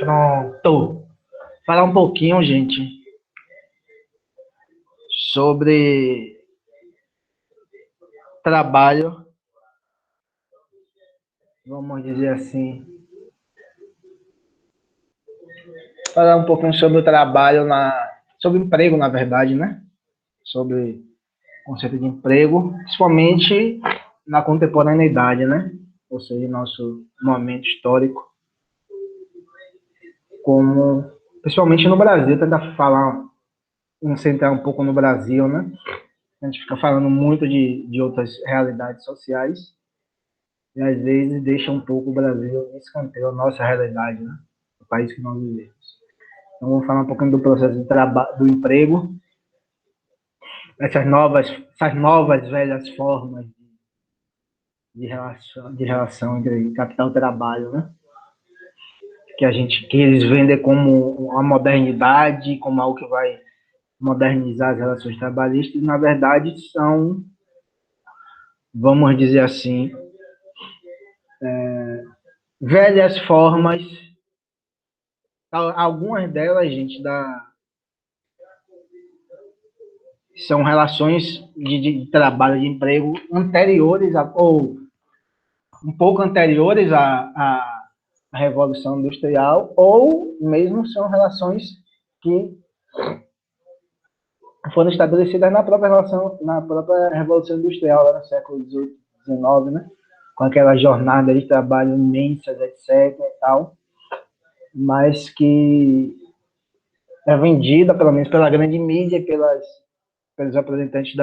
Pronto. Falar um pouquinho, gente, sobre trabalho, vamos dizer assim. Falar um pouquinho sobre o trabalho, sobre emprego, na verdade, né? Sobre o conceito de emprego, principalmente na contemporaneidade, né? Ou seja, nosso momento histórico, como principalmente no Brasil, tentar falar, concentrar um pouco no Brasil, né? A gente fica falando muito de outras realidades sociais e às vezes deixa um pouco o Brasil em escanteio, a nossa realidade, né? O país que nós vivemos. Então, vamos falar um pouquinho do processo de trabalho, do emprego, essas novas velhas formas de relação entre capital e trabalho, né? Que eles vendem como uma modernidade, como algo que vai modernizar as relações trabalhistas, e na verdade são, vamos dizer assim, velhas formas, algumas delas, gente, são relações de trabalho, de emprego anteriores, ou um pouco anteriores à Revolução Industrial, ou mesmo são relações que foram estabelecidas na própria Revolução Industrial, lá no século XVIII, XIX, né? Com aquela jornada de trabalho imensas, etc. e tal, mas que é vendida, pelo menos pela grande mídia e pelos representantes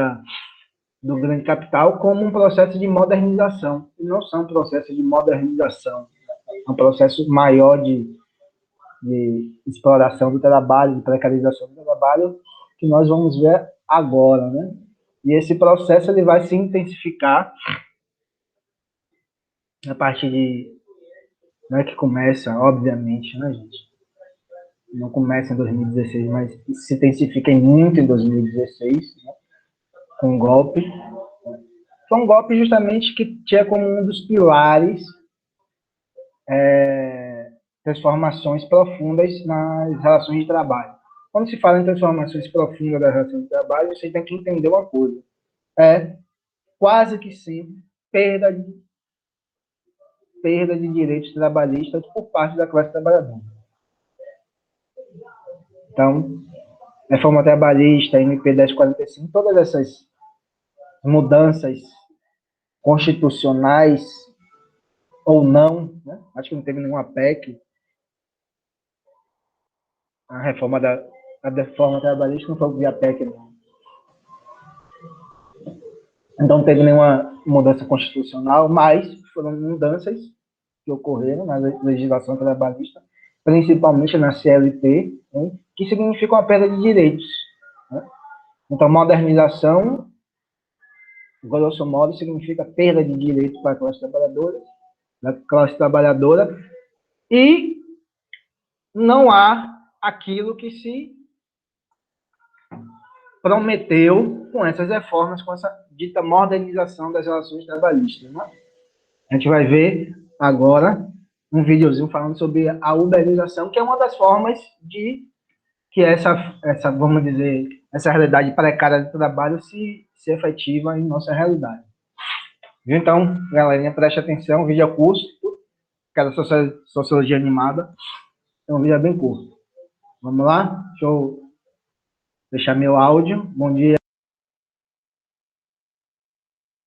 do grande capital, como um processo de modernização. E não são processos de modernização, é um processo maior de exploração do trabalho, de precarização do trabalho, que nós vamos ver agora, né? E esse processo ele vai se intensificar a partir de, não é que começa, obviamente, né, gente? Não começa em 2016, mas se intensifica muito em 2016, né, com um golpe. Foi um golpe justamente que tinha como um dos pilares transformações profundas nas relações de trabalho. Quando se fala em transformações profundas das relações de trabalho, você tem que entender uma coisa. É quase que sempre perda de direitos trabalhistas por parte da classe trabalhadora. Então, reforma trabalhista, MP 1045, todas essas mudanças constitucionais ou não, né? Acho que não teve nenhuma PEC, a reforma trabalhista não foi via PEC, não. Então, não teve nenhuma mudança constitucional, mas foram mudanças que ocorreram na legislação trabalhista, principalmente na CLT, né, que significam a perda de direitos. Né? Então, modernização, grosso modo, significa perda de direitos para a classe trabalhadora, e não há aquilo que se prometeu com essas reformas, com essa dita modernização das relações trabalhistas. Né? A gente vai ver agora um videozinho falando sobre a uberização, que é uma das formas de que essa vamos dizer, essa realidade precária de trabalho se efetiva em nossa realidade. Então, galerinha, preste atenção, o vídeo é curto, cada sociologia animada, é um vídeo bem curto. Vamos lá? Deixa eu deixar meu áudio. Bom dia.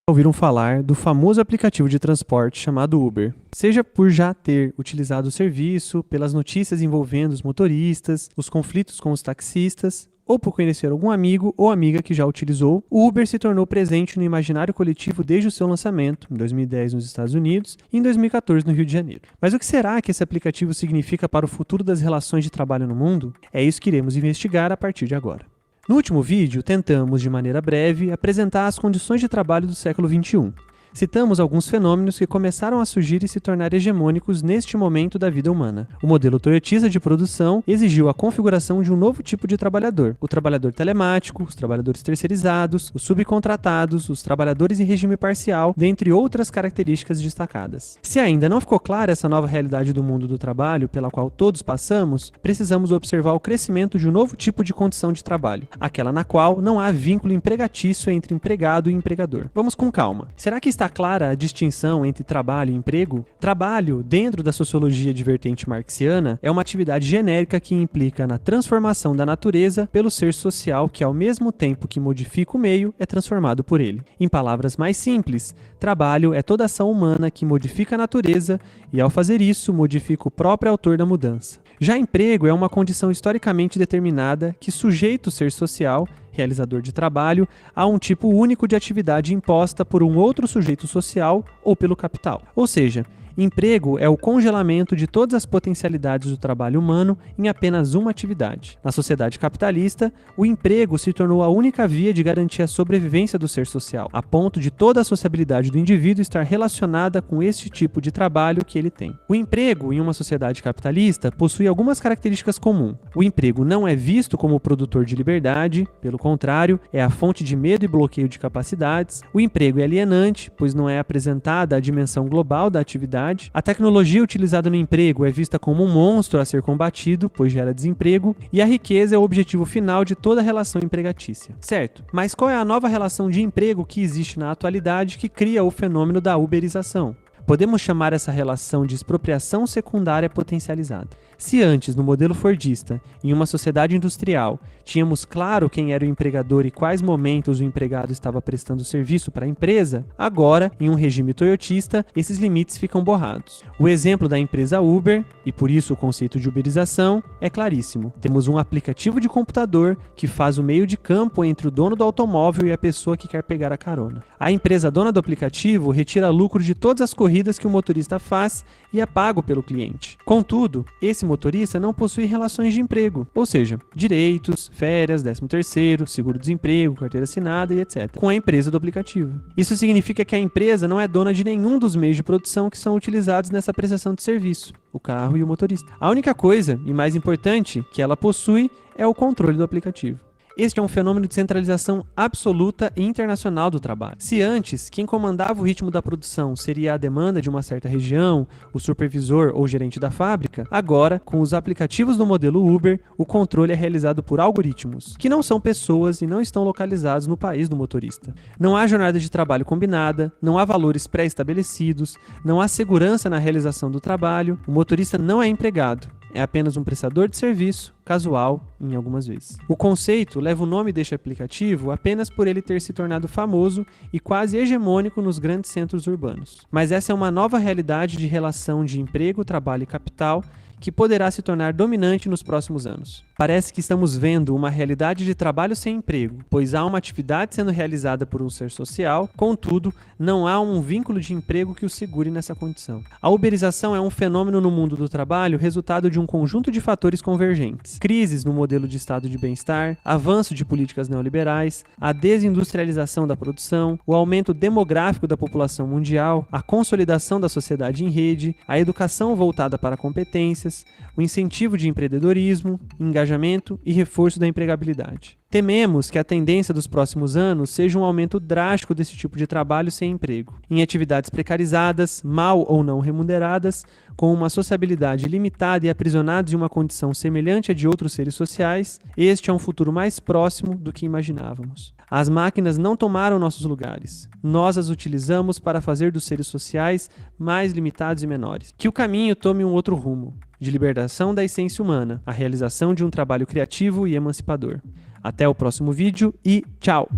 Ouviram falar do famoso aplicativo de transporte chamado Uber. Seja por já ter utilizado o serviço, pelas notícias envolvendo os motoristas, os conflitos com os taxistas, ou por conhecer algum amigo ou amiga que já utilizou, o Uber se tornou presente no imaginário coletivo desde o seu lançamento, em 2010 nos Estados Unidos e em 2014 no Rio de Janeiro. Mas o que será que esse aplicativo significa para o futuro das relações de trabalho no mundo? É isso que iremos investigar a partir de agora. No último vídeo, tentamos, de maneira breve, apresentar as condições de trabalho do século XXI. Citamos alguns fenômenos que começaram a surgir e se tornar hegemônicos neste momento da vida humana. O modelo toyotista de produção exigiu a configuração de um novo tipo de trabalhador: o trabalhador telemático, os trabalhadores terceirizados, os subcontratados, os trabalhadores em regime parcial, dentre outras características destacadas. Se ainda não ficou clara essa nova realidade do mundo do trabalho pela qual todos passamos, precisamos observar o crescimento de um novo tipo de condição de trabalho, aquela na qual não há vínculo empregatício entre empregado e empregador. Vamos com calma. Será que está clara a distinção entre trabalho e emprego? Trabalho, dentro da sociologia de vertente marxiana, é uma atividade genérica que implica na transformação da natureza pelo ser social que, ao mesmo tempo que modifica o meio, é transformado por ele. Em palavras mais simples, trabalho é toda ação humana que modifica a natureza e, ao fazer isso, modifica o próprio autor da mudança. Já emprego é uma condição historicamente determinada que sujeita o ser social, realizador de trabalho, a um tipo único de atividade imposta por um outro sujeito social ou pelo capital. Ou seja, emprego é o congelamento de todas as potencialidades do trabalho humano em apenas uma atividade. Na sociedade capitalista, o emprego se tornou a única via de garantir a sobrevivência do ser social, a ponto de toda a sociabilidade do indivíduo estar relacionada com este tipo de trabalho que ele tem. O emprego, em uma sociedade capitalista, possui algumas características comuns. O emprego não é visto como produtor de liberdade, pelo contrário, é a fonte de medo e bloqueio de capacidades. O emprego é alienante, pois não é apresentada a dimensão global da atividade. A tecnologia utilizada no emprego é vista como um monstro a ser combatido, pois gera desemprego, e a riqueza é o objetivo final de toda relação empregatícia. Certo, mas qual é a nova relação de emprego que existe na atualidade que cria o fenômeno da uberização? Podemos chamar essa relação de expropriação secundária potencializada. Se antes, no modelo fordista, em uma sociedade industrial, tínhamos claro quem era o empregador e quais momentos o empregado estava prestando serviço para a empresa, agora, em um regime toyotista, esses limites ficam borrados. O exemplo da empresa Uber, e por isso o conceito de uberização, é claríssimo. Temos um aplicativo de computador que faz o meio de campo entre o dono do automóvel e a pessoa que quer pegar a carona. A empresa dona do aplicativo retira lucro de todas as corridas que o motorista faz e é pago pelo cliente. Contudo, esse motorista não possui relações de emprego, ou seja, direitos, férias, 13º, seguro-desemprego, carteira assinada e etc., com a empresa do aplicativo. Isso significa que a empresa não é dona de nenhum dos meios de produção que são utilizados nessa prestação de serviço, o carro e o motorista. A única coisa, e mais importante, que ela possui é o controle do aplicativo. Este é um fenômeno de centralização absoluta e internacional do trabalho. Se antes, quem comandava o ritmo da produção seria a demanda de uma certa região, o supervisor ou gerente da fábrica, agora, com os aplicativos do modelo Uber, o controle é realizado por algoritmos, que não são pessoas e não estão localizados no país do motorista. Não há jornada de trabalho combinada, não há valores pré-estabelecidos, não há segurança na realização do trabalho, o motorista não é empregado. É apenas um prestador de serviço, casual, em algumas vezes. O conceito leva o nome deste aplicativo apenas por ele ter se tornado famoso e quase hegemônico nos grandes centros urbanos. Mas essa é uma nova realidade de relação de emprego, trabalho e capital que poderá se tornar dominante nos próximos anos. Parece que estamos vendo uma realidade de trabalho sem emprego, pois há uma atividade sendo realizada por um ser social, contudo, não há um vínculo de emprego que o segure nessa condição. A uberização é um fenômeno no mundo do trabalho resultado de um conjunto de fatores convergentes: crises no modelo de estado de bem-estar, avanço de políticas neoliberais, a desindustrialização da produção, o aumento demográfico da população mundial, a consolidação da sociedade em rede, a educação voltada para competências, o incentivo de empreendedorismo, engajamento e reforço da empregabilidade. Tememos que a tendência dos próximos anos seja um aumento drástico desse tipo de trabalho sem emprego, em atividades precarizadas, mal ou não remuneradas, com uma sociabilidade limitada e aprisionados em uma condição semelhante à de outros seres sociais. Este é um futuro mais próximo do que imaginávamos. As máquinas não tomaram nossos lugares. Nós as utilizamos para fazer dos seres sociais mais limitados e menores. Que o caminho tome um outro rumo, de libertação da essência humana, a realização de um trabalho criativo e emancipador. Até o próximo vídeo e tchau!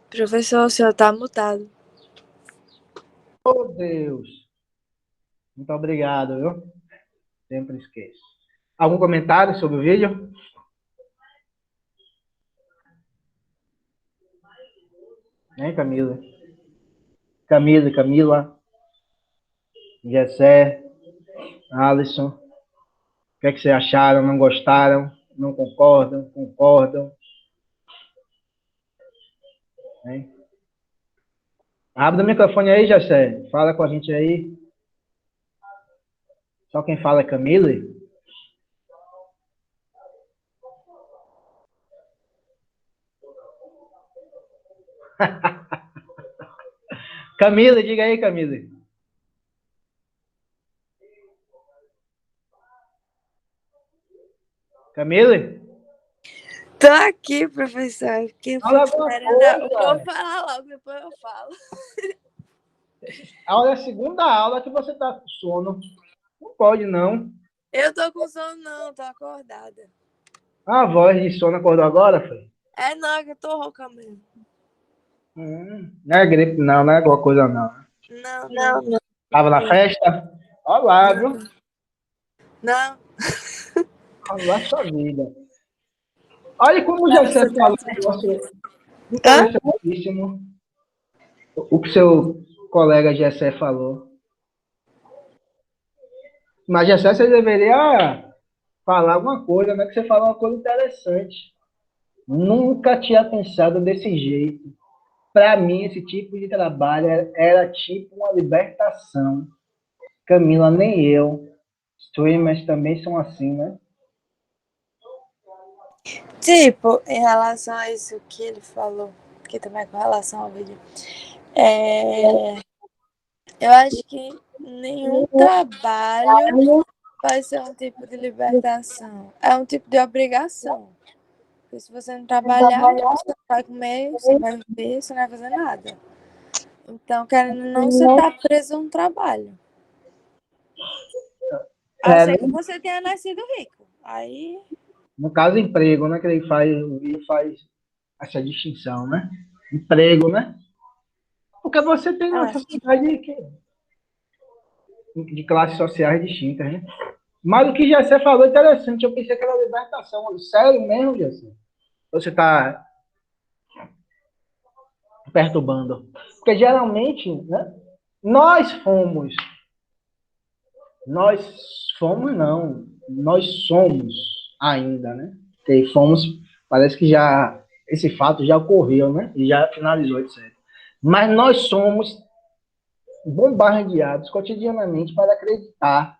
Professor, o senhor está mutado. Oh, Deus! Muito obrigado, viu? Sempre esqueço. Algum comentário sobre o vídeo? Hein, Camila? Camila, Gessé, Alisson. O que é que vocês acharam? Não gostaram? Não concordam? Concordam? Hein? Abre o microfone aí, Gessé. Fala com a gente aí. Só quem fala é Camila? Camila, diga aí, Camila. Camila? Tô aqui, professor. Fiquei Fala alguma esperando. coisa. Vou falar logo, depois eu falo. A segunda aula que você tá com sono. Não pode, não. Eu tô com sono, não, tô acordada. A voz de sono acordou agora, foi? É não, que eu tô rouca mesmo. Não é gripe, não. Não é alguma coisa, não. Não. Tava na festa? Olá, viu? Não. Olá, sua vida. Olha como já você falou um negócio interessantíssimo. O que seu colega Gessé falou. Mas Gessé, você deveria falar alguma coisa, né? Que você falou uma coisa interessante. Nunca tinha pensado desse jeito. Para mim, esse tipo de trabalho era tipo uma libertação. Camila, nem eu. Streamers também são assim, né? Tipo, em relação a isso que ele falou, que também é com relação ao vídeo, eu acho que nenhum trabalho vai ser um tipo de libertação. É um tipo de obrigação. Porque se você não trabalhar, você não vai comer, você não vai viver, você não vai fazer nada. Então, querendo ou não, você tá preso a um trabalho. A ser que você tenha nascido rico. Aí. No caso, emprego, né? Que ele faz essa distinção, né? Emprego, né? Porque você tem uma sociedade de classes sociais distintas, né? Mas o que Jessé falou é interessante. Eu pensei que era libertação. Sério mesmo, Jessé? Você está perturbando. Porque geralmente, né? Nós fomos não. Nós somos ainda, né? E fomos, parece que já esse fato já ocorreu, né? E já finalizou, etc. Mas nós somos bombardeados cotidianamente para acreditar,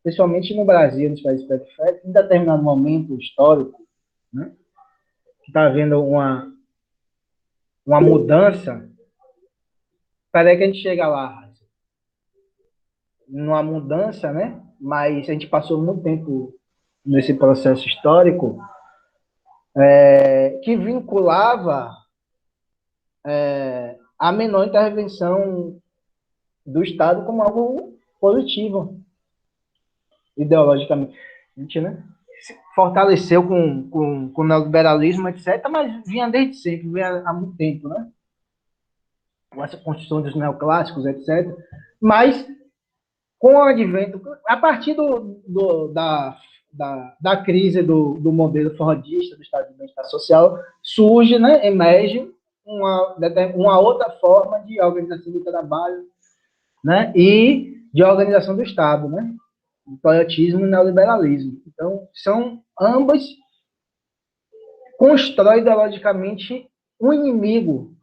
principalmente no Brasil, nos países periféricos, em determinado momento histórico, né? Que está havendo uma mudança. Peraí que a gente chega lá, numa mudança, né? Mas a gente passou muito tempo nesse processo histórico que vinculava a menor intervenção do Estado como algo positivo, ideologicamente, né? Se fortaleceu com o neoliberalismo, etc., mas vinha desde sempre, vinha há muito tempo, né? Com essa construção dos neoclássicos, etc. Mas, com o advento, a partir da crise do modelo fordista do Estado de Bem-Estar Social, surge, né, emerge uma outra forma de organização do trabalho, né, e de organização do Estado, né, o toyotismo e o neoliberalismo. Então, são ambas constroem ideologicamente um inimigo,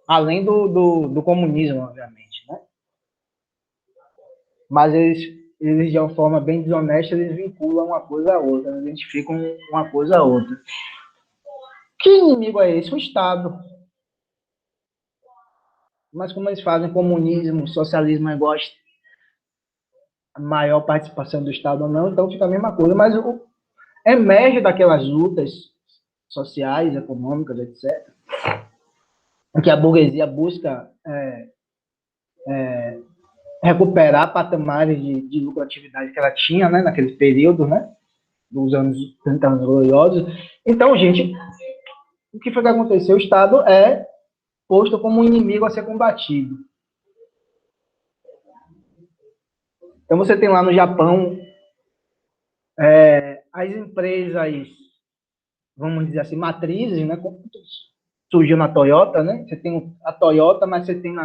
além do comunismo, obviamente, né? Mas eles, de uma forma bem desonesta, eles vinculam uma coisa a outra, eles identificam uma coisa a outra. Que inimigo é esse? O Estado. Mas como eles fazem comunismo, socialismo é igual a maior participação do Estado ou não, então fica a mesma coisa. Mas emerge daquelas lutas sociais, econômicas, etc., em que a burguesia busca recuperar patamares de lucratividade que ela tinha, né, naquele período, né, dos anos 30 anos gloriosos. Então, gente, o que foi que aconteceu? O Estado é posto como um inimigo a ser combatido. Então, você tem lá no Japão as empresas, vamos dizer assim, matrizes, né? Como surgiu na Toyota, né? Você tem a Toyota, mas você tem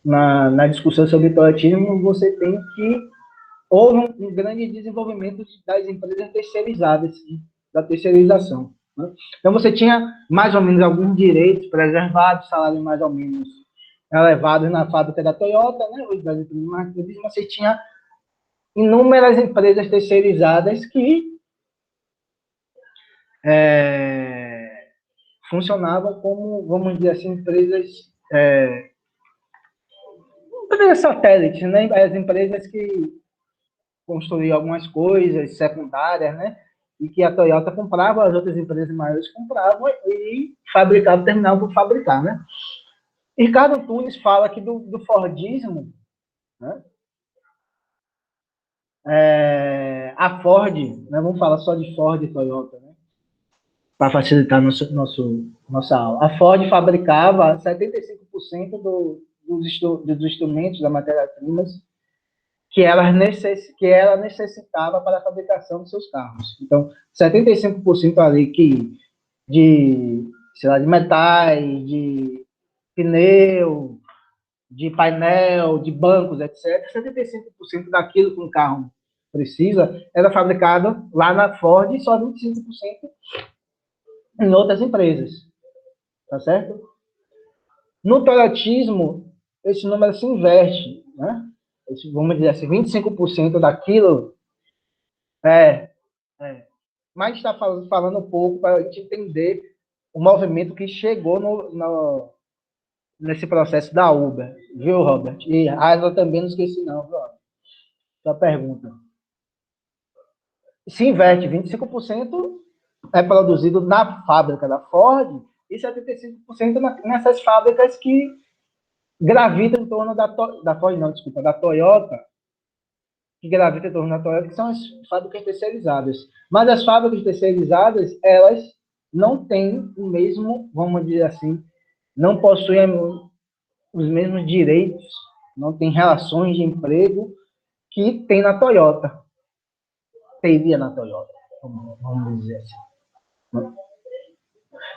na discussão sobre toyotismo, você tem que houve um grande desenvolvimento das empresas terceirizadas, da terceirização. Né? Então, você tinha mais ou menos alguns direitos preservados, salários mais ou menos elevados na fábrica da Toyota, né? Mas você tinha inúmeras empresas terceirizadas que funcionavam como, vamos dizer assim, empresas satélites, né? As empresas que construíam algumas coisas secundárias, né? E que a Toyota comprava, as outras empresas maiores compravam e fabricavam, terminavam por fabricar, né? Ricardo Antunes fala aqui do Fordismo, né? A Ford, né? Vamos falar só de Ford e Toyota, né? Para facilitar nossa aula. A Ford fabricava 75% dos instrumentos, da matéria-prima que ela necessitava para a fabricação dos seus carros. Então, 75% ali sei lá, de metais, de pneu, de painel, de bancos, etc. 75% daquilo que um carro precisa era fabricado lá na Ford e só 25% em outras empresas. Tá certo? No toyotismo, esse número se inverte, né? Vamos dizer assim, 25% daquilo mas está falando um pouco para a gente entender o movimento que chegou nesse processo da Uber, viu, Robert? E eu também não esqueci não, viu? Sua pergunta. Se inverte 25% é produzido na fábrica da Ford e 75% nessas fábricas que gravitam em torno da Ford, não, desculpa, da Toyota, que gravitam em torno da Toyota, que são as fábricas terceirizadas. Mas as fábricas terceirizadas, elas não têm o mesmo, vamos dizer assim, não possuem os mesmos direitos, não têm relações de emprego que tem na Toyota. Teria na Toyota, vamos dizer assim.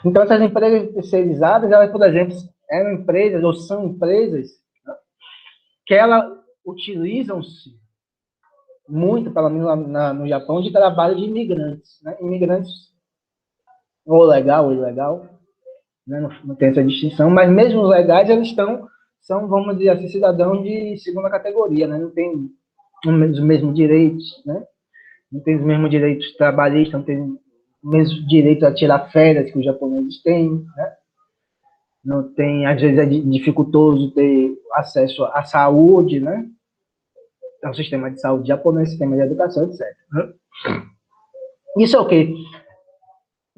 Então, essas empresas terceirizadas, elas, por exemplo, eram empresas, ou são empresas, né, que elas utilizam-se muito, pelo menos no Japão, de trabalho de imigrantes. Né? Imigrantes, ou legal ou ilegal, né? Não tem essa distinção, mas mesmo os legais, eles são, vamos dizer assim, cidadãos de segunda categoria, né? Não tem os mesmos direitos, né? Não tem os mesmos direitos trabalhistas, não tem o mesmo direito a tirar férias que os japoneses têm, né? Não tem, às vezes é dificultoso ter acesso à saúde, né? Ao sistema de saúde japonês, sistema de educação, etc. Né? Isso é o quê?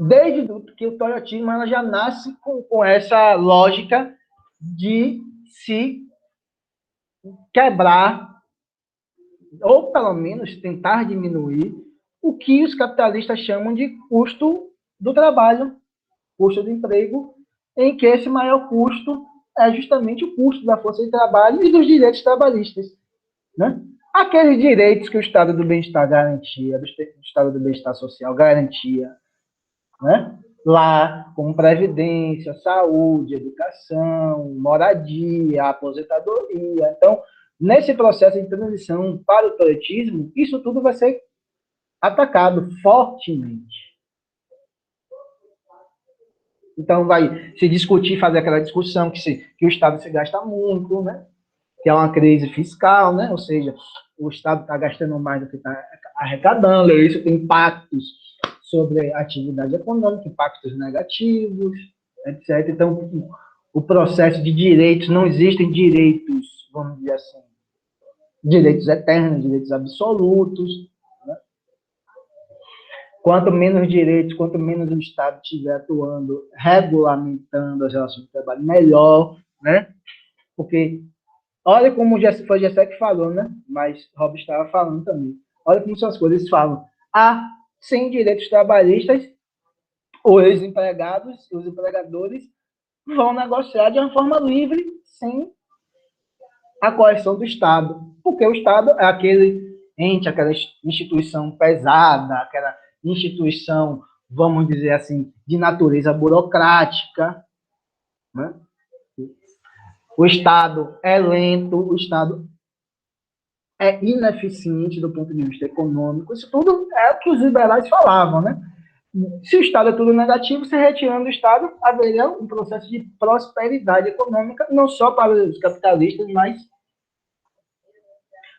Desde que o toyotismo ela já nasce com essa lógica de se quebrar, ou pelo menos tentar diminuir, o que os capitalistas chamam de custo do trabalho, custo do emprego, em que esse maior custo é justamente o custo da força de trabalho e dos direitos trabalhistas. Né? Aqueles direitos que o Estado do Bem-Estar garantia, do Estado do Bem-Estar Social garantia, né? Lá, como previdência, saúde, educação, moradia, aposentadoria. Então, nesse processo de transição para o toyotismo, isso tudo vai ser atacado fortemente. Então, vai se discutir, fazer aquela discussão que o Estado se gasta muito, né? Que é uma crise fiscal, né? Ou seja, o Estado está gastando mais do que está arrecadando, e isso tem impactos sobre a atividade econômica, impactos negativos, etc. Então, o processo de direitos, não existem direitos, vamos dizer assim, direitos eternos, direitos absolutos. Né? Quanto menos direitos, quanto menos o Estado estiver atuando, regulamentando as relações de trabalho, melhor, né? Porque olha como foi o Gessé que falou, né? Mas Rob estava falando também. Olha como são as coisas. Eles falam, sem direitos trabalhistas, os empregados, os empregadores vão negociar de uma forma livre, sem a coerção do Estado, porque o Estado é aquele ente, aquela instituição pesada, aquela instituição, vamos dizer assim, de natureza burocrática, né? O Estado é lento, o Estado é ineficiente do ponto de vista econômico. Isso tudo é o que os liberais falavam, né? Se o Estado é tudo negativo, se retirando do Estado, haveria um processo de prosperidade econômica, não só para os capitalistas, mas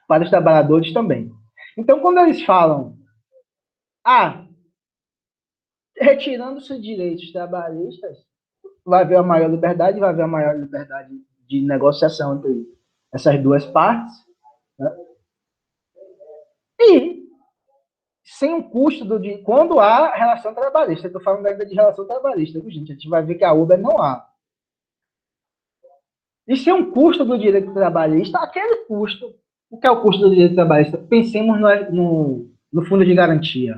para os trabalhadores também. Então, quando eles falam, retirando-se os direitos trabalhistas, vai haver a maior liberdade, vai haver a maior liberdade de negociação entre essas duas partes, né? E sem o custo quando há relação trabalhista. Estou falando ainda de relação trabalhista, viu, gente? A gente vai ver que a Uber não há. E sem um custo do direito trabalhista, aquele custo. O que é o custo do direito trabalhista? Pensemos no fundo de garantia.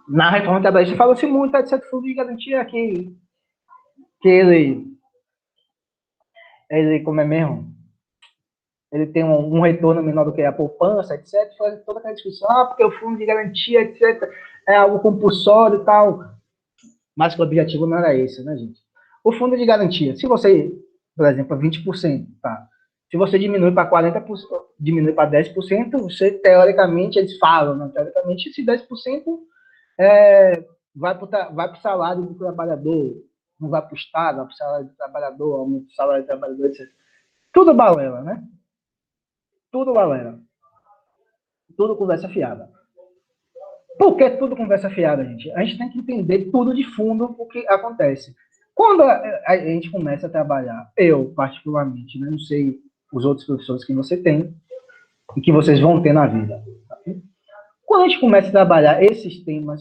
Na reforma trabalhista falou-se muito desse fundo de garantia que ele, como é mesmo? Ele tem um retorno menor do que a poupança, etc. Faz toda aquela discussão, porque o fundo de garantia, etc., é algo compulsório e tal. Mas que o objetivo não era esse, né, gente? O fundo de garantia, se você, por exemplo, 20%, tá? Se você diminui para 40%, diminui para 10%, você, teoricamente, eles falam, né? Teoricamente, esse 10% vai para o salário do trabalhador, não vai para o Estado, vai para o salário do trabalhador, aumenta o salário do trabalhador, etc. Tudo balela, né? Tudo balela. Tudo conversa fiada. Por que tudo conversa fiada, gente? A gente tem que entender tudo de fundo o que acontece. Quando a gente começa a trabalhar, eu particularmente, né, não sei os outros professores que você tem e que vocês vão ter na vida. Quando a gente começa a trabalhar esses temas,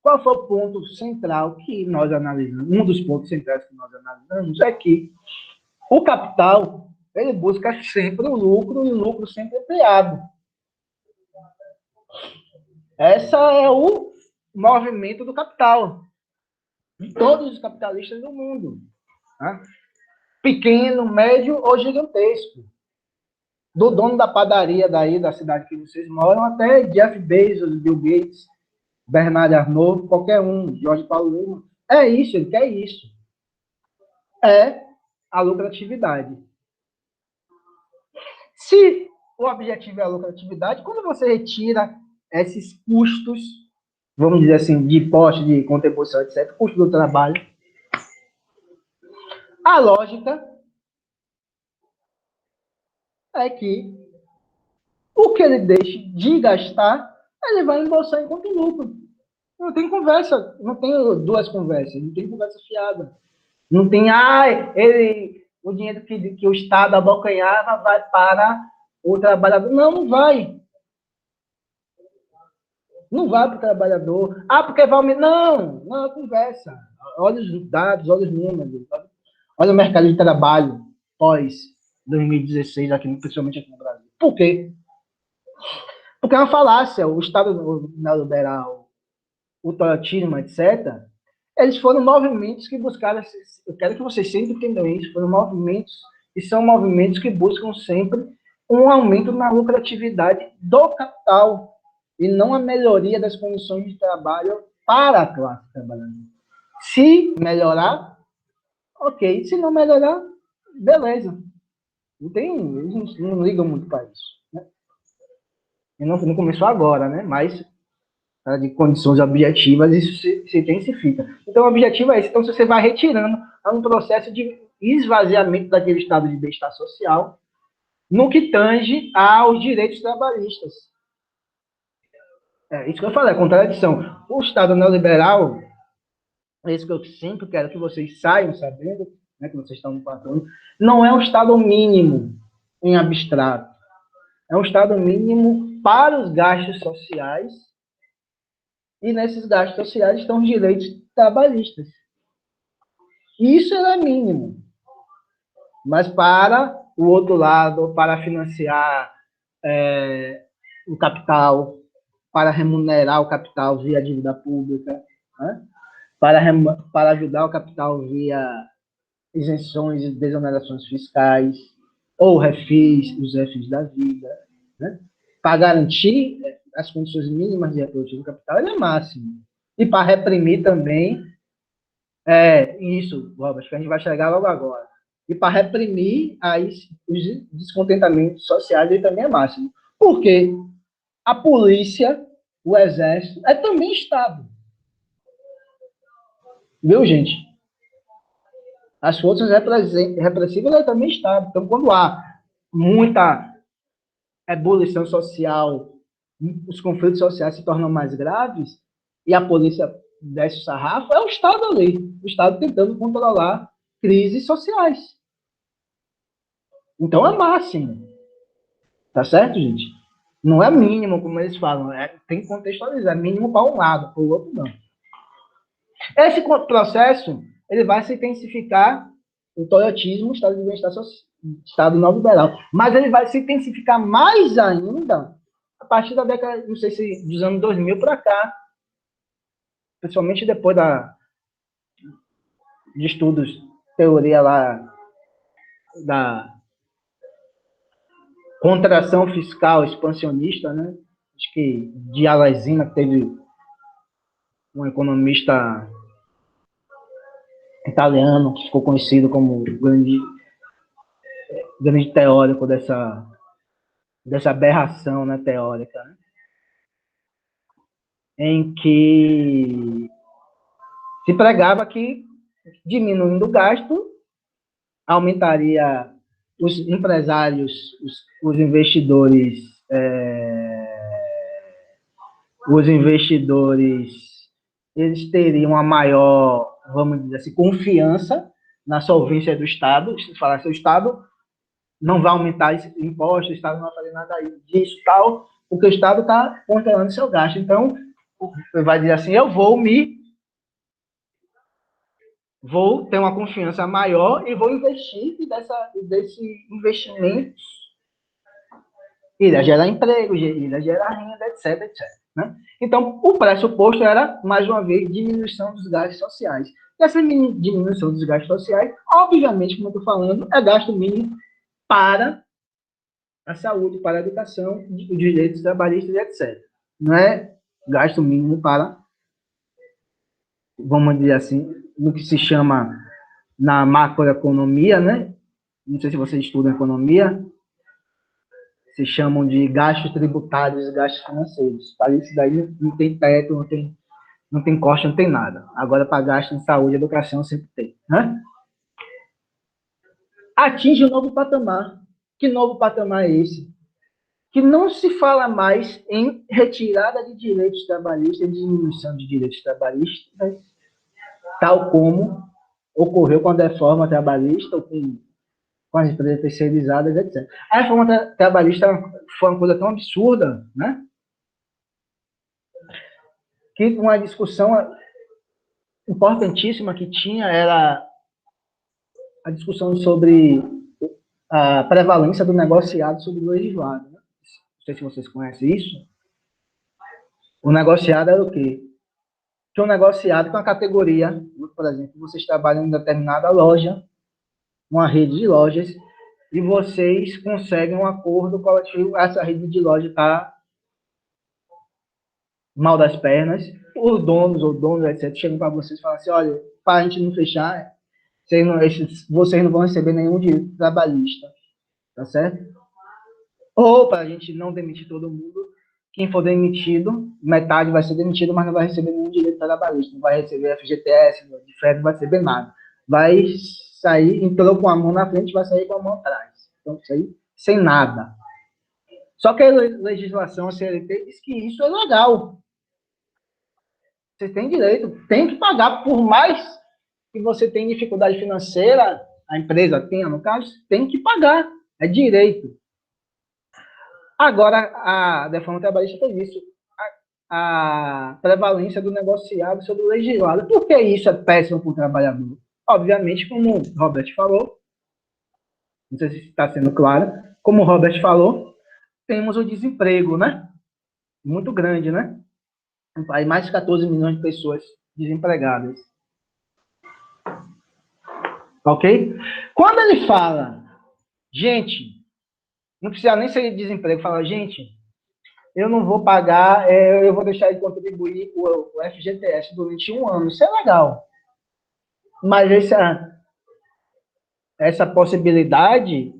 qual foi o ponto central que nós analisamos? Um dos pontos centrais que nós analisamos é que o capital, ele busca sempre o lucro e o lucro sempre ampliado. Esse é o movimento do capital, de todos os capitalistas do mundo. Né? Pequeno, médio ou gigantesco. Do dono da padaria daí, da cidade que vocês moram, até Jeff Bezos, Bill Gates, Bernard Arnault, qualquer um, Jorge Paulo Lema. É isso, ele quer isso. É a lucratividade. Se o objetivo é a lucratividade, quando você retira esses custos, vamos dizer assim, de imposto, de contribuição, etc., custo do trabalho, a lógica é que o que ele deixe de gastar, ele vai embolsar enquanto lucro. Não tem conversa, não tem duas conversas, não tem conversa fiada. Não tem, o dinheiro que o Estado abocanhava vai para o trabalhador. Não, não vai. Não vai para o trabalhador. Porque vai aumentar. Não é conversa. Olha os dados, olha os números. Olha o mercado de trabalho pós 2016, principalmente aqui no Brasil. Por quê? Porque é uma falácia. O Estado neoliberal, o toyotismo, etc., eles foram movimentos que buscaram, eu quero que vocês sempre entendam isso, foram movimentos, e são movimentos que buscam sempre um aumento na lucratividade do capital, e não a melhoria das condições de trabalho para a classe trabalhadora. Se melhorar, ok. Se não melhorar, beleza. Eles não ligam muito para isso. Né? E não começou agora, né? Mas de condições objetivas, isso se intensifica. Então, o objetivo é esse. Então, se você vai retirando, há um processo de esvaziamento daquele estado de bem-estar social no que tange aos direitos trabalhistas. É isso que eu falei, a contradição. O Estado neoliberal, é isso que eu sempre quero que vocês saiam sabendo, né, que vocês estão no patrão, não é um Estado mínimo em abstrato. É um Estado mínimo para os gastos sociais, e nesses gastos sociais estão os direitos trabalhistas. Isso é mínimo. Mas para o outro lado, para financiar o capital, para remunerar o capital via dívida pública, né? para ajudar o capital via isenções e desonerações fiscais, ou os refis da vida, né? Para garantir as condições mínimas de reprodução do capital, ele é máximo. E para reprimir também, isso, Robert, que a gente vai chegar logo agora. E para reprimir aí, os descontentamentos sociais, ele também é máximo. Por quê? A polícia, o exército, é também Estado. Viu, gente? As forças repressivas é também Estado. Então, quando há muita ebulição social, os conflitos sociais se tornam mais graves, e a polícia desce o sarrafo, é o Estado ali. O Estado tentando controlar crises sociais. Então, é máximo. Tá certo, gente? Não é mínimo, como eles falam. Tem que contextualizar. É mínimo para um lado, para o outro não. Esse processo ele vai se intensificar o toyotismo, o Estado de bem-estar social, Estado neoliberal. Mas ele vai se intensificar mais ainda a partir da década, não sei se dos anos 2000 para cá, principalmente depois de estudos, teoria lá da contração fiscal expansionista, né? Acho que de Alesina, que teve um economista italiano que ficou conhecido como grande teórico dessa aberração, né, teórica, né? Em que se pregava que diminuindo o gasto aumentaria os empresários, os investidores, eles teriam uma maior, vamos dizer assim, confiança na solvência do Estado. Se falasse o Estado não vai aumentar esse imposto, o Estado não vai fazer nada disso, tal, porque o Estado está controlando seu gasto. Então, você vai dizer assim, eu vou ter uma confiança maior e vou investir, e desse investimento irá gerar emprego, irá gerar renda, etc, etc. Né? Então, o pressuposto era, mais uma vez, diminuição dos gastos sociais. E essa diminuição dos gastos sociais, obviamente, como eu estou falando, é gasto mínimo para a saúde, para a educação, os direitos trabalhistas, etc. Não é gasto mínimo para, vamos dizer assim, no que se chama na macroeconomia, né? Não sei se vocês estudam economia, se chamam de gastos tributários e gastos financeiros. Para isso daí não tem teto, não tem corte, não tem nada. Agora, para gasto em saúde e educação, sempre tem. Né? Atinge um novo patamar. Que novo patamar é esse? Que não se fala mais em retirada de direitos trabalhistas, diminuição de direitos trabalhistas, tal como ocorreu com a reforma trabalhista, ou com as empresas terceirizadas, etc. A reforma trabalhista foi uma coisa tão absurda, né? Que uma discussão importantíssima que tinha era a discussão sobre a prevalência do negociado sobre o legislado. Né? Não sei se vocês conhecem isso. O negociado era o quê? Que um negociado com a categoria, por exemplo, vocês trabalham em determinada loja, uma rede de lojas, e vocês conseguem um acordo coletivo, essa rede de loja está mal das pernas, os donos ou donos, etc., chegam para vocês e falam assim, olha, para a gente não fechar, vocês não vão receber nenhum direito trabalhista, tá certo? Ou para a gente não demitir todo mundo, quem for demitido, metade vai ser demitido, mas não vai receber nenhum direito trabalhista, não vai receber FGTS, de férias, não vai receber nada. Vai sair, entrou com a mão na frente, vai sair com a mão atrás. Então, isso aí, sem nada. Só que a legislação, a CLT, diz que isso é legal. Você tem direito, tem que pagar, por mais que você tenha dificuldade financeira, a empresa tenha, no caso, tem que pagar, é direito. Agora, a reforma trabalhista fez isso, a prevalência do negociado sobre o legislado. Por que isso é péssimo para o trabalhador? Obviamente, como o Robert falou, não sei se está sendo claro, como o Robert falou, temos o desemprego, né? Muito grande, né? Aí mais de 14 milhões de pessoas desempregadas. Ok? Quando ele fala, gente, não precisa nem ser de desemprego, fala, gente, eu não vou pagar, eu vou deixar de contribuir o FGTS durante 1 ano. Isso é legal. Mas essa possibilidade,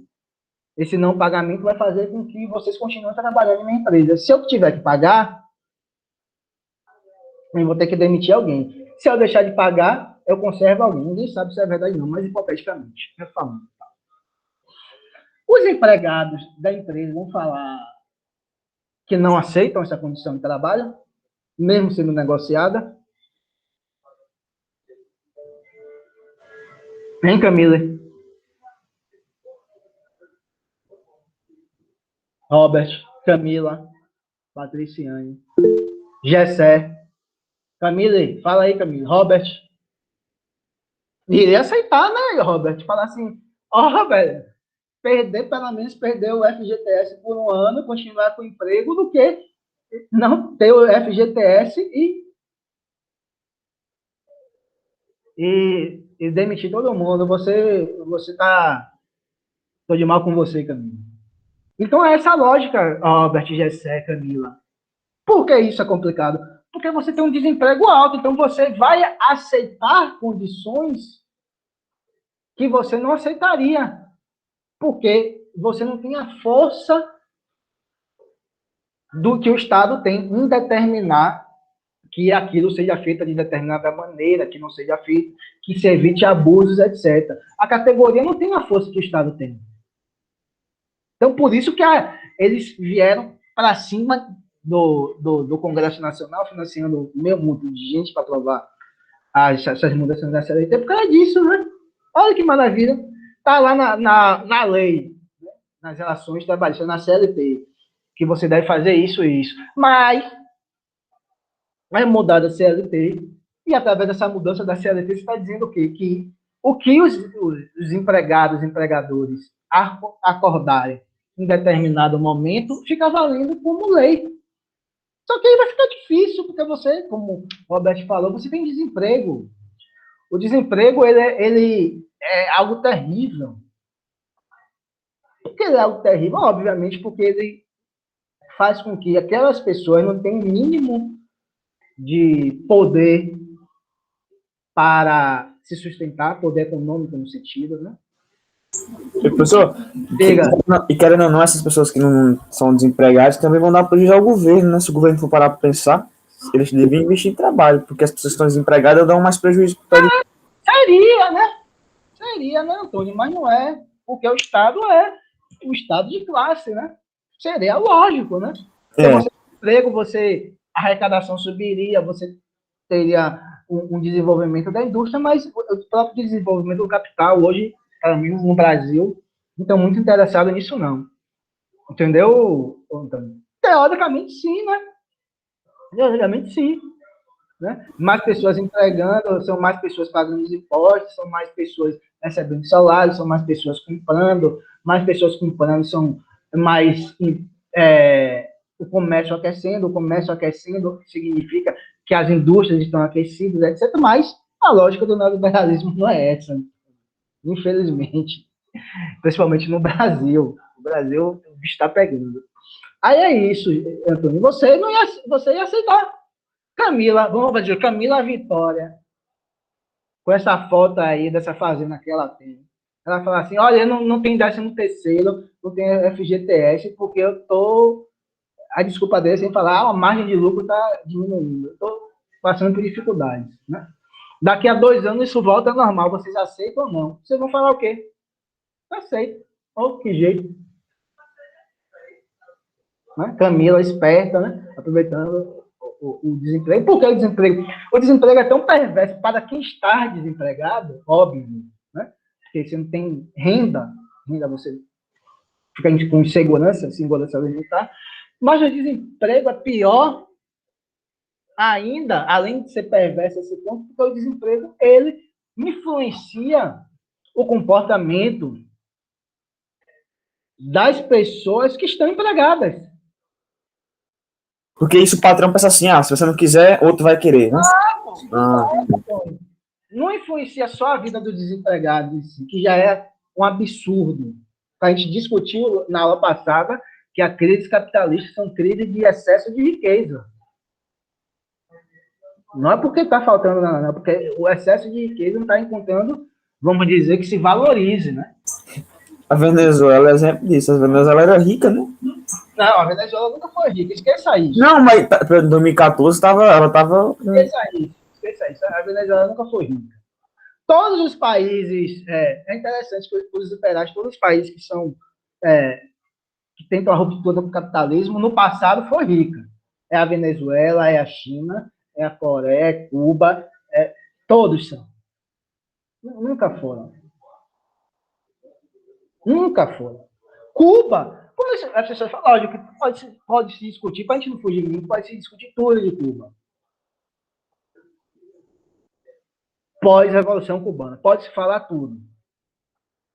esse não pagamento vai fazer com que vocês continuem trabalhando em minha empresa. Se eu tiver que pagar, eu vou ter que demitir alguém. Se eu deixar de pagar, eu conservo alguém. Ninguém sabe se é verdade ou não, mas hipoteticamente. Falando. Os empregados da empresa vão falar que não aceitam essa condição de trabalho, mesmo sendo negociada. Hein, Camila? Robert, Camila, Patriciane, Gessé. Camila, fala aí, Camila. Robert. Iria aceitar, né, Robert? Falar assim, Robert, pelo menos perder o FGTS por 1 ano, continuar com o emprego, do que não ter o FGTS e demitir todo mundo. Você tá... Tô de mal com você, Camila. Então, é essa a lógica, Robert, Gessé, Camila. Por que isso é complicado? Porque você tem um desemprego alto, então você vai aceitar condições que você não aceitaria, porque você não tem a força do que o Estado tem em determinar que aquilo seja feito de determinada maneira, que não seja feito, que se evite abusos, etc. A categoria não tem a força que o Estado tem. Então, por isso que eles vieram para cima do Congresso Nacional, financiando meio mundo de gente para aprovar essas mudanças da CLT, por causa disso, né? Olha que maravilha. Está lá na lei, né? Nas relações trabalhistas, na CLT, que você deve fazer isso e isso. Mas é mudar a CLT, e através dessa mudança da CLT, você está dizendo o quê? Que o que os empregados, empregadores acordarem em determinado momento, fica valendo como lei. Só que aí vai ficar difícil, porque você, como o Roberto falou, você tem desemprego. O desemprego, ele é algo terrível. Por que ele é algo terrível? Obviamente, porque ele faz com que aquelas pessoas não tenham o mínimo de poder para se sustentar, poder econômico no sentido, né? Professor, e querendo ou não, essas pessoas que não são desempregadas também vão dar prejuízo ao governo, né? Se o governo for parar para pensar, eles devem investir em trabalho, porque as pessoas que estão desempregadas dão mais prejuízo para eles. Seria, né, Antônio? Mas não é, porque o Estado é o Estado de classe, né? Seria lógico, né? Se você tem emprego, a arrecadação subiria, você teria um desenvolvimento da indústria, mas o próprio desenvolvimento do capital hoje, pelo menos no Brasil, não estão muito interessados nisso, não. Entendeu, Antônio? Teoricamente, sim, né? Teoricamente, sim. Né? Mais pessoas entregando, são mais pessoas pagando os impostos, são mais pessoas recebendo salário, são mais pessoas comprando são mais o comércio aquecendo significa que as indústrias estão aquecidas, etc. Mas a lógica do neoliberalismo não é essa, infelizmente, principalmente no Brasil. O Brasil está pegando. Aí é isso, Antônio. Você ia aceitar. Camila, vamos dizer, Camila Vitória, com essa foto aí dessa fazenda que ela tem. Ela fala assim, olha, não tem 13º, não tem FGTS, porque eu tô... A desculpa dele é sem falar, a margem de lucro está diminuindo. Eu estou passando por dificuldades. Né? Daqui a 2 anos isso volta ao normal. Vocês aceitam ou não? Vocês vão falar o quê? Aceito. Oh, que jeito. Né? Camila, esperta, né? Aproveitando o desemprego. Por que o desemprego? O desemprego é tão perverso para quem está desempregado, óbvio, né? Porque você não tem renda você fica com segurança alimentar, mas o desemprego é pior ainda, além de ser perverso esse ponto, porque o desemprego, ele influencia o comportamento das pessoas que estão empregadas. Porque isso o patrão pensa assim, se você não quiser, outro vai querer, né? não influencia só a vida dos desempregados em si, que já é um absurdo. A gente discutiu na aula passada que a crise capitalista são crises de excesso de riqueza. Não é porque está faltando nada, não, é porque o excesso de riqueza não está encontrando, vamos dizer, que se valorize, né? A Venezuela é exemplo disso. A Venezuela era rica, né? Não, a Venezuela nunca foi rica, esqueça isso. Não, mas em 2014 ela estava. Esqueça isso. A Venezuela nunca foi rica. Todos os países, é interessante que os liberais, todos os países que tentam a ruptura do capitalismo, no passado foi rica. É a Venezuela, é a China, é a Coreia, é Cuba, todos são. Nunca foram. Nunca foram. Cuba, as pessoas falam, lógico, pode se discutir, para a gente não fugir de mim, pode se discutir tudo de Cuba. Pós-revolução cubana, pode-se falar tudo.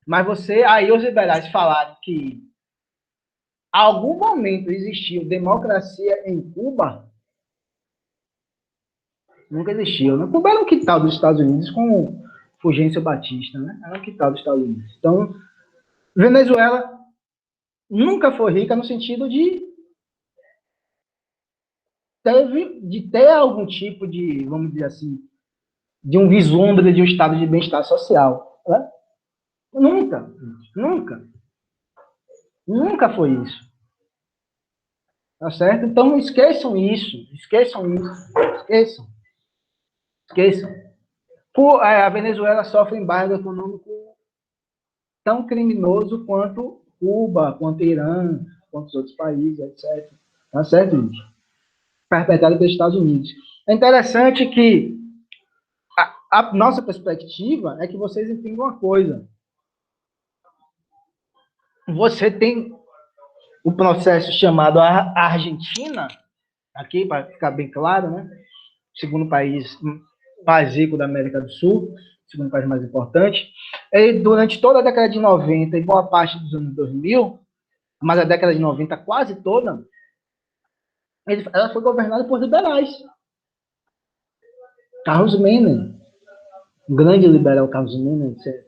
Mas aí os liberais falaram que em algum momento existiu democracia em Cuba, nunca existiu, né? Cuba era um quintal dos Estados Unidos com Fulgêncio Batista, né? Era um quintal dos Estados Unidos. Então, Venezuela nunca foi rica no sentido de ter algum tipo de, vamos dizer assim, de um vislumbre de um estado de bem-estar social. Né? Nunca foi isso. Tá certo? Então, esqueçam isso. A Venezuela sofre embargo econômico tão criminoso quanto Cuba, quanto Irã, quanto os outros países, etc. Tá certo, gente? Perpetrado pelos Estados Unidos. É interessante que a nossa perspectiva é que vocês entendam uma coisa. Você tem o processo chamado a Argentina, aqui, para ficar bem claro, né? Segundo país mais rico da América do Sul, segundo país mais importante. E durante toda a década de 90 e boa parte dos anos 2000, mas a década de 90 quase toda, ela foi governada por liberais. Carlos Menem, um grande liberal Carlos Menem, etc.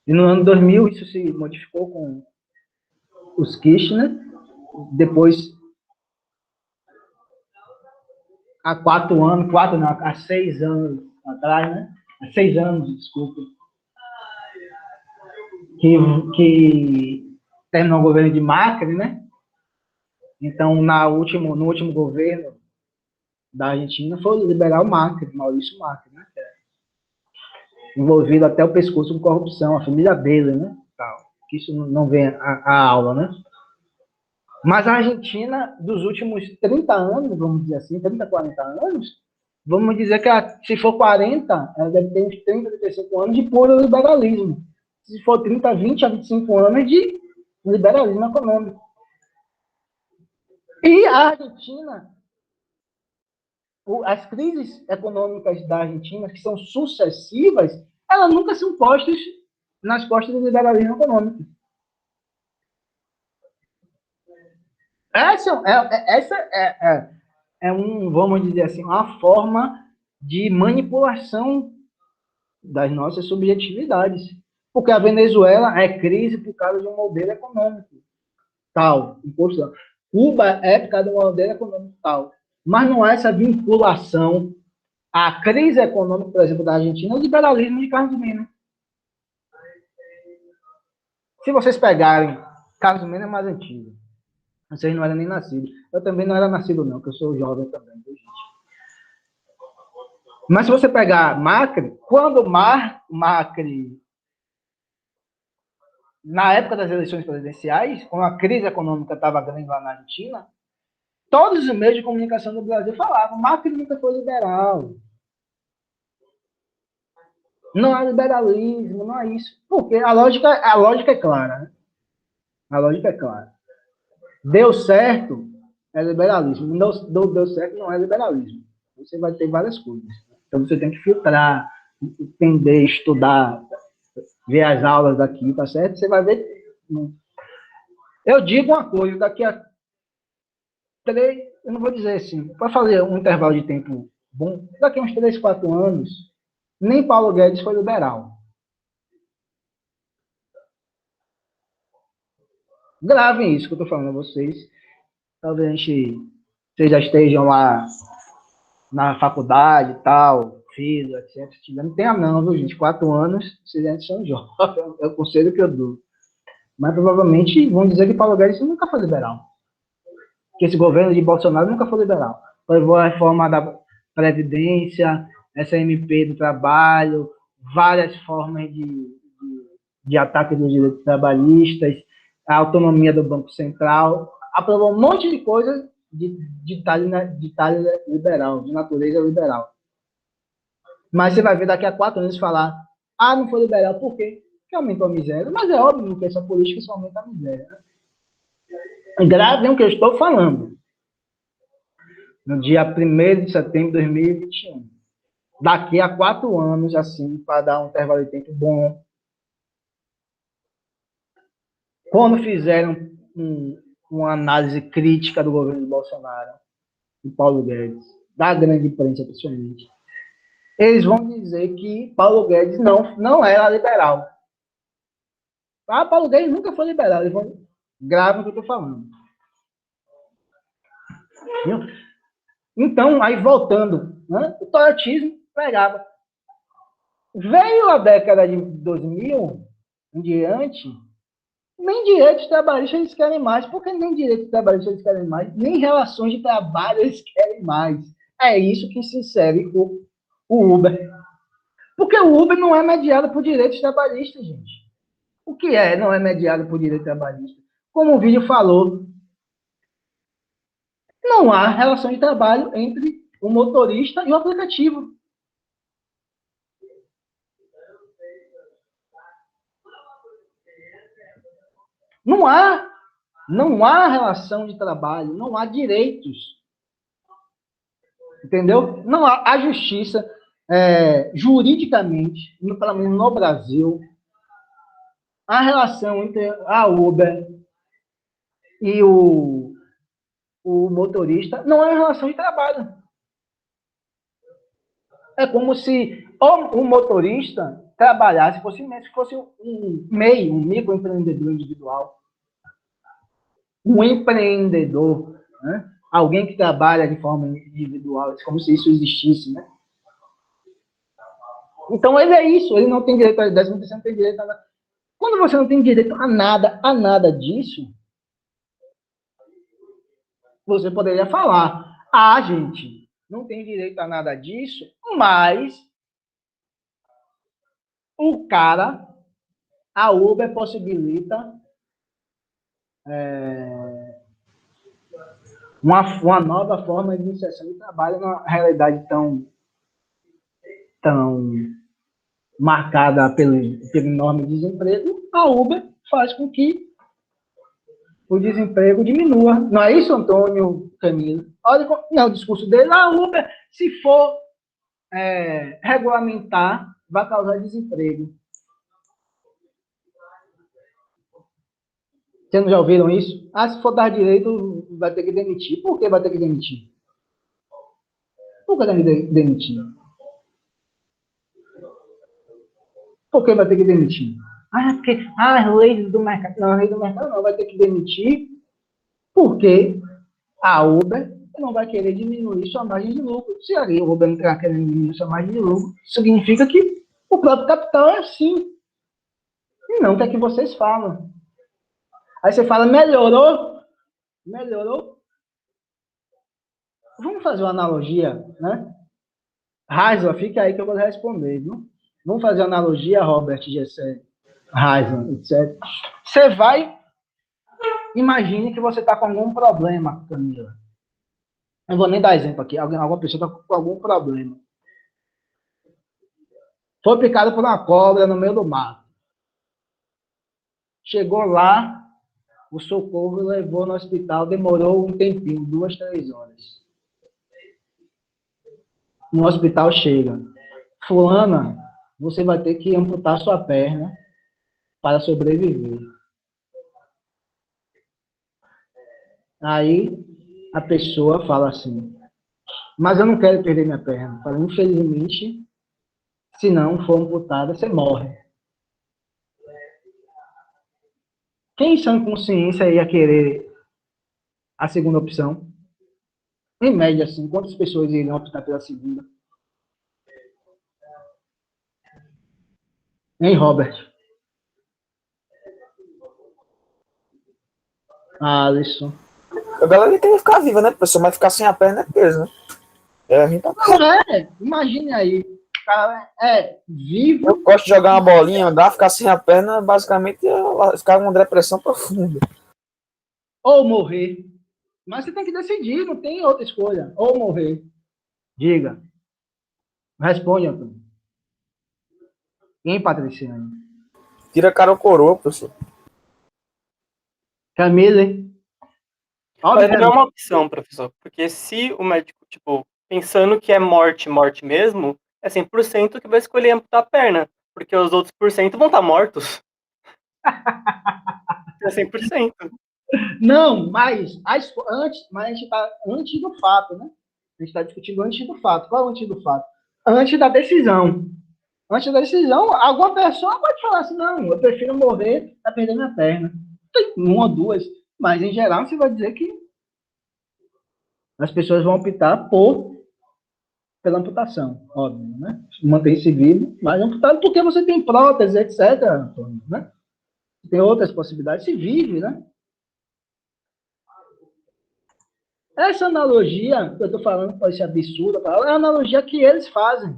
E no ano 2000 isso se modificou com os Kirchner, depois há 6 anos atrás, né? Há 6 anos, desculpa, que terminou o governo de Macri, né? Então, no último governo da Argentina foi o liberal Macri, Maurício Macri, né? Envolvido até o pescoço com corrupção, a família dele, né? Que isso não vem à aula, né? Mas a Argentina, dos últimos 30 anos, vamos dizer assim, 30, 40 anos, vamos dizer que se for 40, ela deve ter uns 30, 35 anos de puro liberalismo. Se for 30, 20 a 25 anos de liberalismo econômico. E a Argentina, as crises econômicas da Argentina, que são sucessivas, elas nunca são postas nas costas do liberalismo econômico. Essa vamos dizer assim, uma forma de manipulação das nossas subjetividades. Porque a Venezuela é crise por causa de um modelo econômico tal. Cuba é por causa de um modelo econômico tal. Mas não há essa vinculação à crise econômica, por exemplo, da Argentina, ao liberalismo de Carlos Menem. Se vocês pegarem, Carlos Menem é mais antigo. Vocês não eram nem nascidos. Eu também não era nascido, não, porque eu sou jovem também, viu, gente? Mas se você pegar Macri, quando Macri, na época das eleições presidenciais, quando a crise econômica estava grande lá na Argentina, todos os meios de comunicação do Brasil falavam, Macri nunca foi liberal. Não há liberalismo, não há isso. Porque a lógica é clara. Né? A lógica é clara. Deu certo, é liberalismo. Não deu certo, não é liberalismo. Você vai ter várias coisas. Então, você tem que filtrar, entender, estudar, ver as aulas daqui, tá certo? Você vai ver. Eu digo uma coisa, daqui a 3, eu não vou dizer assim, para fazer um intervalo de tempo bom, daqui a uns 3, 4 anos, nem Paulo Guedes foi liberal. Gravem isso que eu estou falando a vocês. Talvez vocês já estejam lá na faculdade e tal, filho, etc. Não tenha não, viu, gente? 4 anos, vocês ainda são jovens. É o conselho que eu dou. Mas provavelmente vão dizer que Paulo Guedes nunca foi liberal. Que esse governo de Bolsonaro nunca foi liberal. Levou a reforma da Previdência, essa MP do trabalho, várias formas de ataque dos direitos trabalhistas, a autonomia do Banco Central, aprovou um monte de coisas de talho liberal, de natureza liberal. Mas você vai ver daqui a 4 anos falar, não foi liberal, por quê? Porque aumentou a miséria. Mas é óbvio que essa política só aumenta a miséria. Né? Gravem o que eu estou falando. No dia 1º de setembro de 2021. Daqui a 4 anos, assim, para dar um intervalo de tempo bom. Quando fizeram uma análise crítica do governo de Bolsonaro, de Paulo Guedes, da grande imprensa, principalmente, eles vão dizer que Paulo Guedes não era liberal. Paulo Guedes nunca foi liberal. Eles vão gravar o que eu estou falando. Então, aí voltando, né, o toyotismo pregava. Veio a década de 2000 em diante, nem direitos trabalhistas eles querem mais, porque nem direitos trabalhistas eles querem mais, nem relações de trabalho eles querem mais. É isso que se insere o Uber. Porque o Uber não é mediado por direitos trabalhistas, gente. O que não é mediado por direito trabalhista? Como o vídeo falou, não há relação de trabalho entre o motorista e o aplicativo. Não há relação de trabalho, não há direitos. Entendeu? Não há a justiça, juridicamente, pelo menos no Brasil, a relação entre a Uber e o motorista não é uma relação de trabalho. É como se o motorista trabalhasse, fosse um MEI, um microempreendedor individual. Um empreendedor, né? Alguém que trabalha de forma individual, como se isso existisse, né? Então, ele é isso, ele não tem direito a 10%, você não tem direito a nada. Quando você não tem direito a nada disso, você poderia falar, gente, não tem direito a nada disso, mas a Uber possibilita uma nova forma de inserção de trabalho numa realidade tão marcada pelo enorme desemprego. A Uber faz com que o desemprego diminua. Não é isso, Antônio Camilo? Olha o discurso dele. A Uber, se for regulamentar, vai causar desemprego. Vocês não já ouviram isso? Se for dar direito, vai ter que demitir. Por que vai ter que demitir? Por que tem que demitir? Por que vai ter que demitir? Porque as leis do mercado. Não, a lei do mercado não, vai ter que demitir porque a Uber não vai querer diminuir sua margem de lucro. Se a Uber não está querendo diminuir sua margem de lucro, significa que o próprio capital é assim. E não o que é que vocês falam. Aí você fala, melhorou? Melhorou? Vamos fazer uma analogia, né? Heisler, fica aí que eu vou responder, viu? Vamos fazer uma analogia, Robert Gessé, Heisler, etc. Você vai, imagine que você está com algum problema, Camila. Eu vou nem dar exemplo aqui, alguma pessoa está com algum problema. Foi picado por uma cobra no meio do mato. Chegou lá, o socorro levou no hospital, demorou um tempinho, 2, 3 horas. No hospital chega. Fulana, você vai ter que amputar sua perna para sobreviver. Aí a pessoa fala assim, mas eu não quero perder minha perna. Fala, infelizmente, Se não for amputada, você morre. Quem em sã consciência ia querer a segunda opção? Em média, assim, quantas pessoas iriam optar pela segunda? Hein, Robert? Alisson. A galera quer ficar viva, né, professor? Mas ficar sem a perna é peso, né? A gente tá... Imagine aí. O cara é vivo. Eu gosto de jogar uma bolinha, andar, ficar sem a perna, basicamente, ficar com uma depressão profunda. Ou morrer. Mas você tem que decidir, não tem outra escolha. Ou morrer. Diga. Responde, Antônio. Quem, Patriciano? Tira a cara ou coroa, professor. Camille? Mas não é uma opção, professor. Porque se o médico, tipo, pensando que é morte mesmo, é 100% que vai escolher amputar a perna. Porque os outros por cento vão estar mortos. É 100%. Não, mas antes, mas a gente está antes do fato, né? A gente está discutindo antes do fato. Qual é o antes do fato? Antes da decisão. Antes da decisão, alguma pessoa pode falar assim, não, eu prefiro morrer a perder minha perna. Tem uma ou duas, mas em geral você vai dizer que as pessoas vão optar pela amputação, óbvio, né? Manter-se vivo, mas amputado porque você tem prótese, etc., Antônio, né? Tem outras possibilidades, se vive, né? Essa analogia que eu estou falando, pode ser absurda, é a analogia que eles fazem.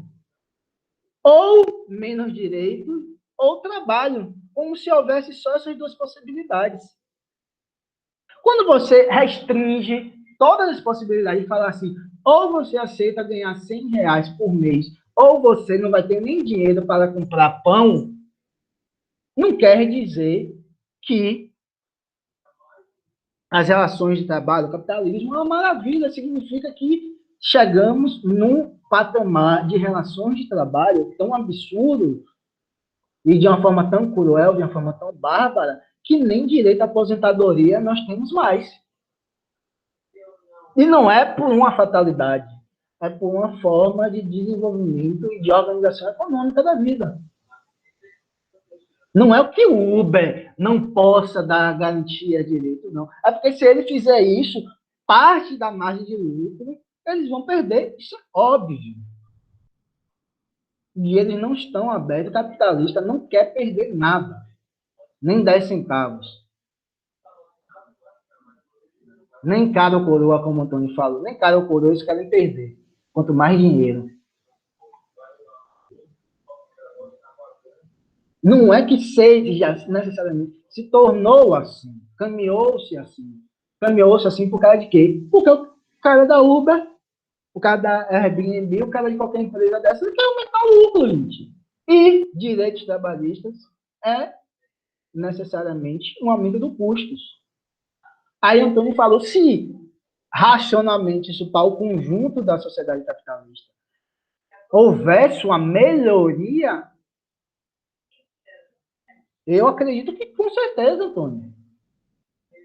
Ou menos direitos, ou trabalho, como se houvesse só essas duas possibilidades. Quando você restringe todas as possibilidades e fala assim, ou você aceita ganhar R$100 por mês, ou você não vai ter nem dinheiro para comprar pão, não quer dizer que as relações de trabalho, o capitalismo é uma maravilha, significa que chegamos num patamar de relações de trabalho tão absurdo e de uma forma tão cruel, de uma forma tão bárbara, que nem direito à aposentadoria nós temos mais. E não é por uma fatalidade, é por uma forma de desenvolvimento e de organização econômica da vida. Não é o que o Uber não possa dar garantia de direito, não. É porque se ele fizer isso, parte da margem de lucro, eles vão perder, isso é óbvio. E eles não estão abertos, o capitalista não quer perder nada, nem 10 centavos. Nem cara ou coroa, como o Antônio falou, nem cara ou coroa eles querem perder, quanto mais dinheiro. Não é que seja necessariamente, se tornou assim, caminhou-se assim. Caminhou-se assim por causa de quê? Porque o cara da Uber, o cara da Airbnb, o cara de qualquer empresa dessa, ele quer aumentar o lucro, gente. E direitos trabalhistas é necessariamente um aumento dos custos. Aí Antônio falou, se racionalmente isso para o conjunto da sociedade capitalista houvesse uma melhoria, eu acredito que com certeza, Antônio.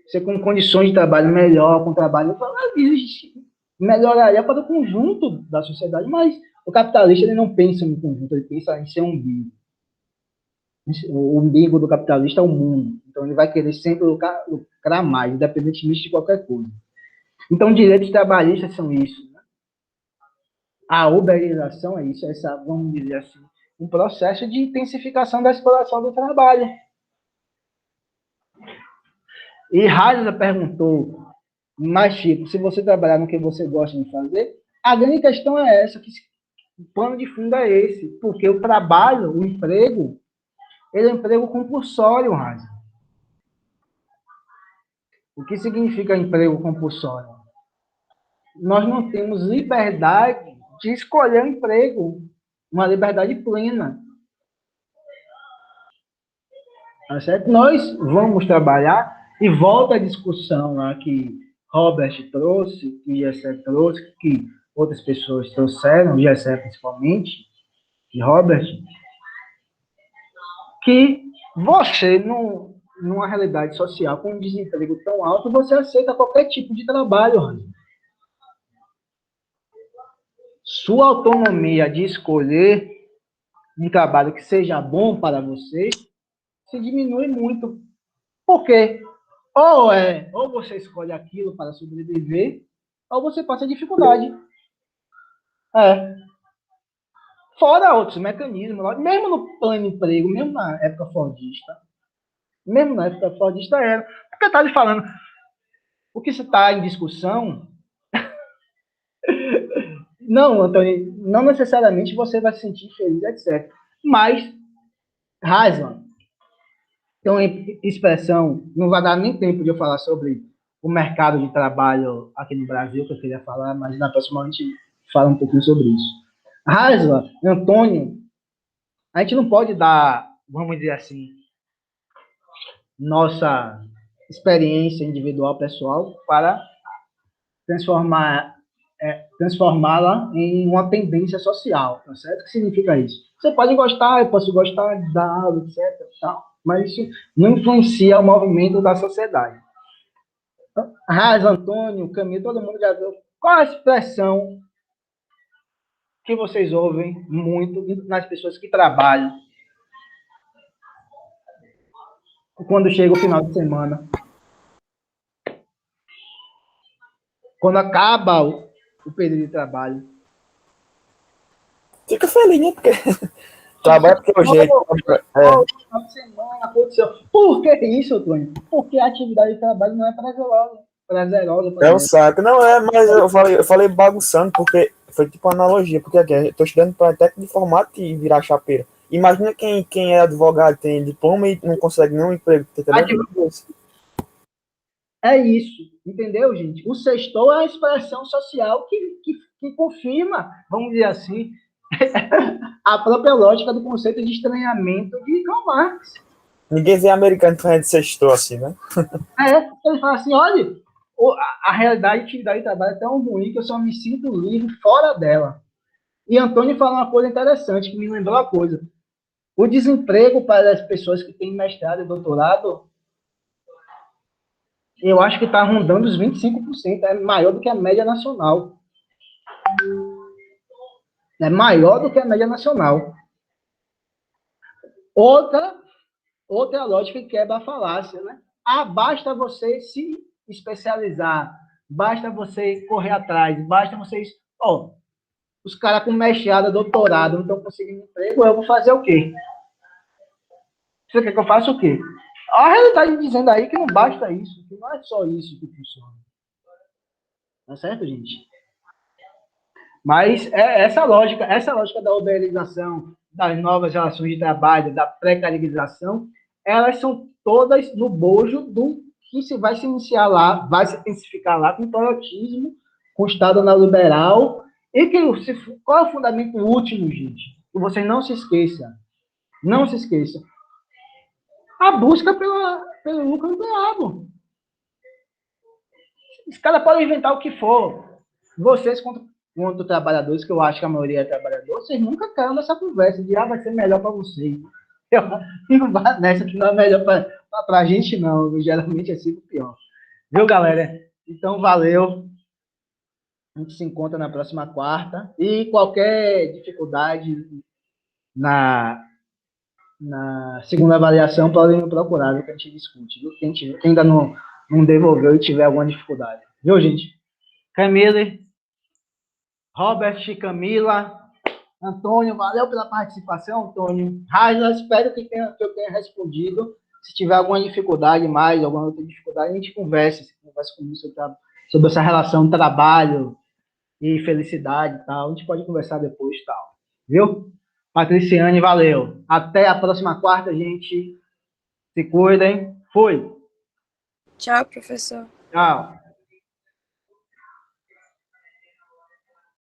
Você com condições de trabalho melhor, com trabalho melhoraria para o conjunto da sociedade, mas o capitalista ele não pensa no conjunto, ele pensa em ser um umbigo. O umbigo do capitalista é o mundo. Então ele vai querer sempre lucrar mais, independentemente de qualquer coisa. Então, direitos trabalhistas são isso. Né? A uberização é isso, essa, vamos dizer assim, um processo de intensificação da exploração do trabalho. E Heisenberg perguntou, mas tipo, se você trabalhar no que você gosta de fazer, a grande questão é essa, que o pano de fundo é esse, porque o trabalho, o emprego, ele é um emprego compulsório, Heisenberg. O que significa emprego compulsório? Nós não temos liberdade de escolher o emprego, uma liberdade plena. Tá certo? Nós vamos trabalhar, e volta a discussão lá que Robert trouxe, que Gessé trouxe, que outras pessoas trouxeram, Gessé principalmente, e Robert, que você, numa realidade social com um desemprego tão alto, você aceita qualquer tipo de trabalho, Rani. Sua autonomia de escolher um trabalho que seja bom para vocês, se diminui muito. Por quê? Ou você escolhe aquilo para sobreviver, ou você passa dificuldade. Fora outros mecanismos, mesmo no plano de emprego, mesmo na época Fordista era. Porque tá lhe falando, o que se está em discussão, não, Antônio, não necessariamente você vai se sentir feliz, etc. Mas, Heisman, tem uma expressão, não vai dar nem tempo de eu falar sobre o mercado de trabalho aqui no Brasil, que eu queria falar, mas na próxima a gente fala um pouquinho sobre isso. Heisman, Antônio, a gente não pode dar, vamos dizer assim, nossa experiência individual, pessoal, para transformá-la em uma tendência social, tá certo? O que significa isso? Você pode gostar, eu posso gostar da aula, etc. Tal, mas isso não influencia o movimento da sociedade. Raiz, Antônio, Camilo, todo mundo já viu. Qual a expressão que vocês ouvem muito nas pessoas que trabalham quando chega o final de semana? Quando acaba o período de trabalho. Fica feliz, né? Porque trabalha porque é o jeito. Final de semana aconteceu. Por que isso, Antônio? Porque a atividade de trabalho não é prazerosa. É um saco. Não é, mas eu falei bagunçando, porque foi tipo uma analogia. Porque aqui, eu tô estudando para técnico de informática e virar chapeira. Imagina quem é advogado, tem diploma e não consegue nenhum emprego. É isso, entendeu, gente? O sextou é a expressão social que confirma, vamos dizer assim, a própria lógica do conceito de estranhamento de Karl Marx. Ninguém vê americano fazendo sextou assim, né? Ele fala assim, olha, a realidade, a atividade de trabalho é tão ruim que eu só me sinto livre fora dela. E Antônio fala uma coisa interessante, que me lembrou uma coisa. O desemprego para as pessoas que têm mestrado e doutorado, eu acho que está rondando os 25%, é maior do que a média nacional. É maior do que a média nacional. Outra lógica que quebra a falácia, né? Basta você se especializar, basta você correr atrás, basta vocês... os caras com mestrado, doutorado, não estão conseguindo emprego, eu vou fazer o quê? Você quer que eu faça o quê? A realidade dizendo aí que não basta isso, que não é só isso que funciona. Tá certo, gente? Mas essa lógica da uberização, das novas relações de trabalho, da precarização, elas são todas no bojo do que se vai se iniciar lá, vai se intensificar lá com o proletismo, com o Estado neoliberal. E qual é o fundamento último, gente? Que vocês não se esqueçam. Não se esqueçam. A busca pelo lucro ampliado. Os caras podem inventar o que for. Vocês, quanto trabalhadores, que eu acho que a maioria é trabalhador, vocês nunca caem nessa conversa de vai ser melhor para vocês. Não vai nessa que não é melhor para a gente, não. Geralmente é sempre pior. Viu, galera? Então, valeu. A gente se encontra na próxima quarta. E qualquer dificuldade na segunda avaliação, podem me procurar, viu, que a gente discute. Viu? Quem ainda não devolveu e tiver alguma dificuldade. Viu, gente? Camille, Robert, Camila, Antônio, valeu pela participação, Antônio. Raila, espero que eu tenha respondido. Se tiver alguma dificuldade mais, alguma outra dificuldade, a gente conversa comigo sobre essa relação trabalho e felicidade e tal. A gente pode conversar depois e tal. Viu? Patriciane, valeu. Até a próxima quarta, gente. Se cuidem. Fui. Tchau, professor. Tchau.